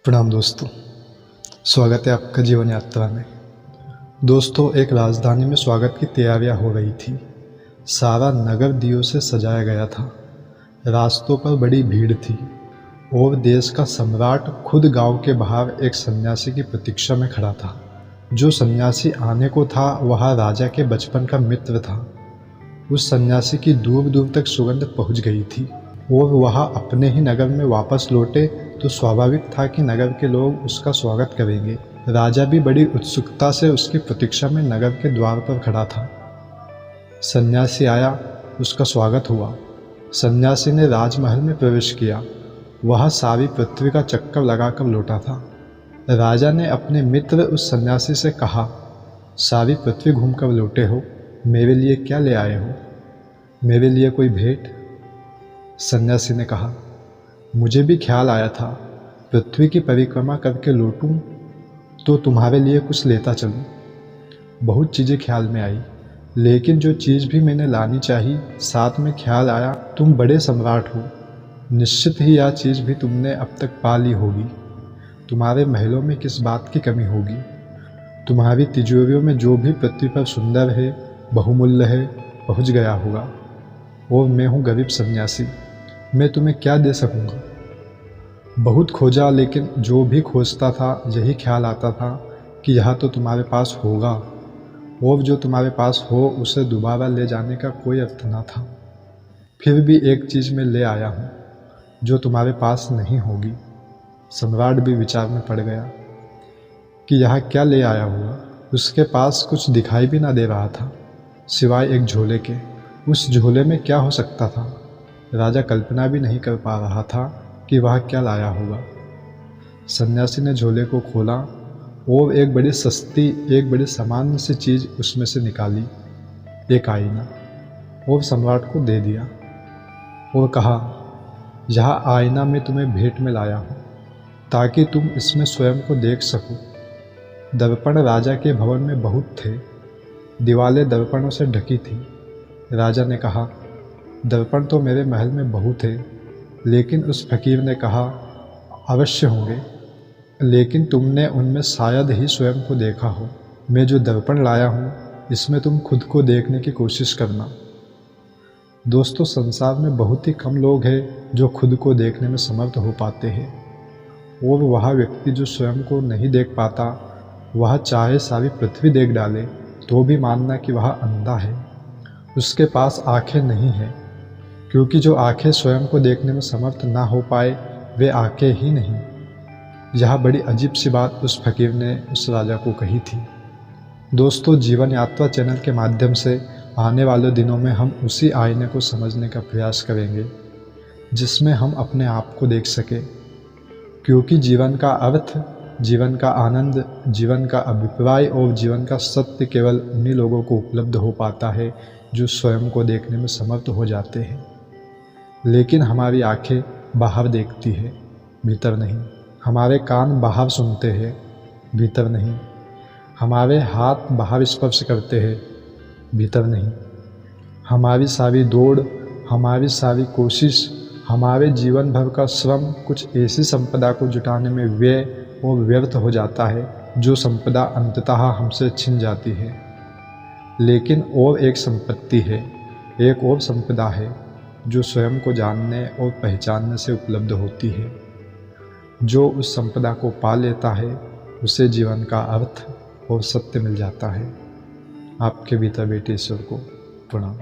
प्रणाम दोस्तों, स्वागत है आपका जीवन यात्रा में। दोस्तों, एक राजधानी में स्वागत की तैयारियां हो रही थी। सारा नगर दियों से सजाया गया था। रास्तों पर बड़ी भीड़ थी और देश का सम्राट खुद गांव के बाहर एक सन्यासी की प्रतीक्षा में खड़ा था। जो सन्यासी आने को था वह राजा के बचपन का मित्र था। उस सन्यासी की दूर दूर तक सुगंध पहुंच गई थी और वह अपने ही नगर में वापस लौटे तो स्वाभाविक था कि नगर के लोग उसका स्वागत करेंगे। राजा भी बड़ी उत्सुकता से उसकी प्रतीक्षा में नगर के द्वार पर खड़ा था। सन्यासी आया, उसका स्वागत हुआ। सन्यासी ने राजमहल में प्रवेश किया। वह सारी पृथ्वी का चक्कर लगाकर लौटा था। राजा ने अपने मित्र उस सन्यासी से कहा, सारी पृथ्वी घूमकर लौटे हो, मेरे लिए क्या ले आए हो? मेरे लिए कोई भेंट? सन्यासी ने कहा, मुझे भी ख्याल आया था पृथ्वी की परिक्रमा करके लौटूं तो तुम्हारे लिए कुछ लेता चलूं। बहुत चीज़ें ख्याल में आई, लेकिन जो चीज़ भी मैंने लानी चाहिए साथ में ख्याल आया, तुम बड़े सम्राट हो, निश्चित ही यह चीज़ भी तुमने अब तक पा ली होगी। तुम्हारे महलों में किस बात की कमी होगी? तुम्हारी तिजोरियों में जो भी पृथ्वी पर सुंदर है, बहुमूल्य है, पहुँच गया होगा। और मैं हूँ गरीब सन्यासी, मैं तुम्हें क्या दे सकूँगा? बहुत खोजा, लेकिन जो भी खोजता था यही ख्याल आता था कि यह तो तुम्हारे पास होगा, और जो तुम्हारे पास हो उसे दोबारा ले जाने का कोई अर्थ ना था। फिर भी एक चीज़ मैं ले आया हूँ जो तुम्हारे पास नहीं होगी। सम्राट भी विचार में पड़ गया कि यह क्या ले आया होगा। उसके पास कुछ दिखाई भी ना दे रहा था सिवाय एक झोले के। उस झोले में क्या हो सकता था? राजा कल्पना भी नहीं कर पा रहा था कि वह क्या लाया होगा। सन्यासी ने झोले को खोला और एक बड़ी सामान्य सी चीज़ उसमें से निकाली, एक आईना, और सम्राट को दे दिया और कहा, यह आईना मैं तुम्हें भेंट में लाया हूँ ताकि तुम इसमें स्वयं को देख सको। दर्पण राजा के भवन में बहुत थे, दीवारें दर्पणों से ढकी थी। राजा ने कहा, दर्पण तो मेरे महल में बहुत है। लेकिन उस फकीर ने कहा, अवश्य होंगे, लेकिन तुमने उनमें शायद ही स्वयं को देखा हो। मैं जो दर्पण लाया हूँ इसमें तुम खुद को देखने की कोशिश करना। दोस्तों, संसार में बहुत ही कम लोग हैं जो खुद को देखने में समर्थ हो पाते हैं, और वह व्यक्ति जो स्वयं को नहीं देख पाता, वह चाहे सारी पृथ्वी देख डाले तो भी मानना कि वह अंधा है। उसके पास आंखें नहीं हैं, क्योंकि जो आंखें स्वयं को देखने में समर्थ ना हो पाए वे आंखें ही नहीं। यह बड़ी अजीब सी बात उस फकीर ने उस राजा को कही थी। दोस्तों, जीवन यात्रा चैनल के माध्यम से आने वाले दिनों में हम उसी आईने को समझने का प्रयास करेंगे जिसमें हम अपने आप को देख सकें, क्योंकि जीवन का अर्थ, जीवन का आनंद, जीवन का अभिप्राय और जीवन का सत्य केवल उन्हीं लोगों को उपलब्ध हो पाता है जो स्वयं को देखने में समर्थ हो जाते हैं। लेकिन हमारी आंखें बाहर देखती है, भीतर नहीं। हमारे कान बाहर सुनते हैं, भीतर नहीं। हमारे हाथ बाहर स्पर्श करते हैं, भीतर नहीं। हमारी सारी दौड़, हमारी सारी कोशिश, हमारे जीवन भर का श्रम कुछ ऐसी संपदा को जुटाने में व्यय और व्यर्थ हो जाता है जो संपदा अंततः हमसे छिन जाती है। लेकिन और एक संपत्ति है, एक और संपदा है जो स्वयं को जानने और पहचानने से उपलब्ध होती है। जो उस संपदा को पा लेता है उसे जीवन का अर्थ और सत्य मिल जाता है। आपके भीतर बैठे ईश्वर को प्रणाम।